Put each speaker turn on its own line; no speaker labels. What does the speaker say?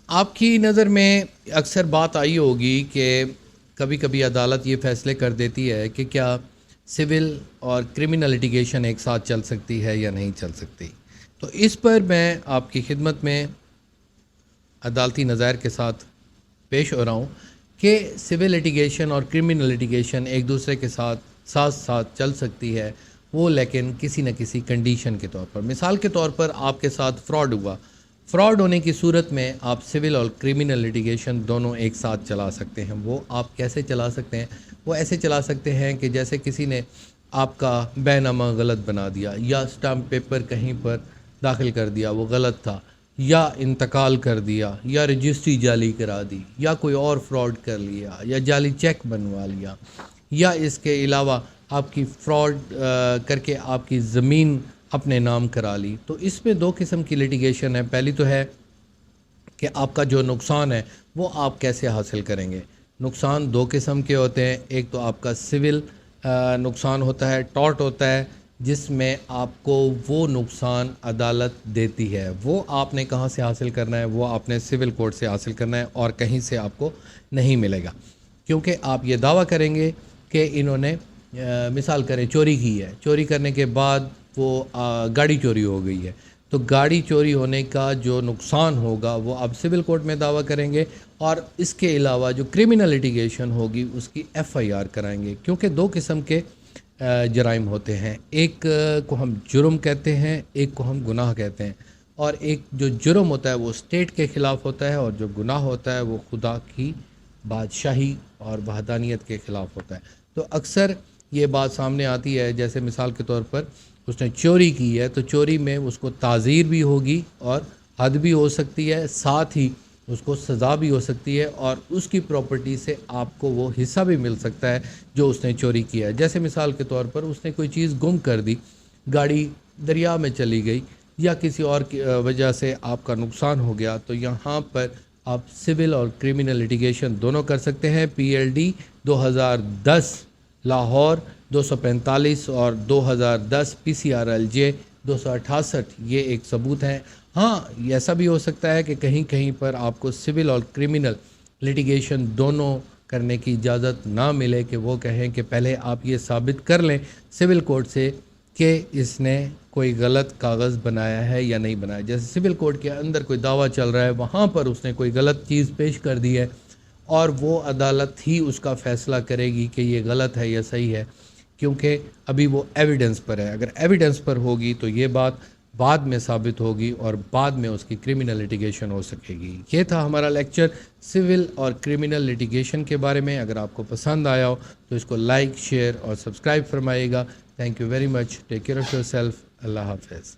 آپ کی نظر میں اکثر بات آئی ہوگی کہ کبھی کبھی عدالت یہ فیصلے کر دیتی ہے کہ کیا سول اور کرمنل لٹیگیشن ایک ساتھ چل سکتی ہے یا نہیں چل سکتی. تو اس پر میں آپ کی خدمت میں عدالتی نظائر کے ساتھ پیش ہو رہا ہوں کہ سول لٹیگیشن اور کرمنل لٹیگیشن ایک دوسرے کے ساتھ ساتھ چل سکتی ہے، وہ لیکن کسی نہ کسی کنڈیشن کے طور پر. مثال کے طور پر آپ کے ساتھ فراڈ ہوا، فراڈ ہونے کی صورت میں آپ سول اور کرمنل لٹیگیشن دونوں ایک ساتھ چلا سکتے ہیں. وہ آپ کیسے چلا سکتے ہیں؟ وہ ایسے چلا سکتے ہیں کہ جیسے کسی نے آپ کا بے نامہ غلط بنا دیا، یا اسٹامپ پیپر کہیں پر داخل کر دیا وہ غلط تھا، یا انتقال کر دیا، یا رجسٹری جعلی کرا دی، یا کوئی اور فراڈ کر لیا، یا جعلی چیک بنوا لیا، یا اس کے علاوہ آپ کی فراڈ کر کے آپ کی زمین اپنے نام کرا لی. تو اس میں دو قسم کی لٹیگیشن ہے. پہلی تو ہے کہ آپ کا جو نقصان ہے وہ آپ کیسے حاصل کریں گے. نقصان دو قسم کے ہوتے ہیں. ایک تو آپ کا سول نقصان ہوتا ہے، ٹارٹ ہوتا ہے، جس میں آپ کو وہ نقصان عدالت دیتی ہے. وہ آپ نے کہاں سے حاصل کرنا ہے؟ وہ آپ نے سول کورٹ سے حاصل کرنا ہے، اور کہیں سے آپ کو نہیں ملے گا. کیونکہ آپ یہ دعویٰ کریں گے کہ انہوں نے مثال کریں چوری کی ہے، چوری کرنے کے بعد وہ گاڑی چوری ہو گئی ہے، تو گاڑی چوری ہونے کا جو نقصان ہوگا وہ آپ سول کورٹ میں دعویٰ کریں گے، اور اس کے علاوہ جو کرمنل لٹیگیشن ہوگی اس کی ایف آئی آر کرائیں گے. کیونکہ دو قسم کے جرائم ہوتے ہیں، ایک کو ہم جرم کہتے ہیں، ایک کو ہم گناہ کہتے ہیں. اور ایک جو جرم ہوتا ہے وہ اسٹیٹ کے خلاف ہوتا ہے، اور جو گناہ ہوتا ہے وہ خدا کی بادشاہی اور وحدانیت کے خلاف ہوتا ہے. تو اکثر یہ بات سامنے آتی ہے، جیسے مثال کے طور پر اس نے چوری کی ہے تو چوری میں اس کو تعزیر بھی ہوگی اور حد بھی ہو سکتی ہے، ساتھ ہی اس کو سزا بھی ہو سکتی ہے، اور اس کی پراپرٹی سے آپ کو وہ حصہ بھی مل سکتا ہے جو اس نے چوری کیا ہے. جیسے مثال کے طور پر اس نے کوئی چیز گم کر دی، گاڑی دریا میں چلی گئی، یا کسی اور کی وجہ سے آپ کا نقصان ہو گیا، تو یہاں پر آپ سول اور کرمنل لٹیگیشن دونوں کر سکتے ہیں. PLD 2010 لاہور 245 اور 2010 PCRLJ 268 یہ ایک ثبوت ہیں. ہاں، ایسا بھی ہو سکتا ہے کہ کہیں کہیں پر آپ کو سول اور کرمنل لٹیگیشن دونوں کرنے کی اجازت نہ ملے، کہ وہ کہیں کہ پہلے آپ یہ ثابت کر لیں سول کورٹ سے کہ اس نے کوئی غلط کاغذ بنایا ہے یا نہیں بنایا. جیسے سول کورٹ کے اندر کوئی دعویٰ چل رہا ہے، وہاں پر اس نے کوئی غلط چیز پیش کر دی ہے، اور وہ عدالت ہی اس کا فیصلہ کرے گی کہ یہ غلط ہے یا صحیح ہے، کیونکہ ابھی وہ ایویڈنس پر ہے. اگر ایویڈنس پر ہوگی تو یہ بات بعد میں ثابت ہوگی، اور بعد میں اس کی کرمنل لٹیگیشن ہو سکے گی. یہ تھا ہمارا لیکچر سول اور کرمنل لٹیگیشن کے بارے میں. اگر آپ کو پسند آیا ہو تو اس کو لائک، شیئر اور سبسکرائب فرمائیے گا. Thank you very much. Take care of yourself. اللہ حافظ.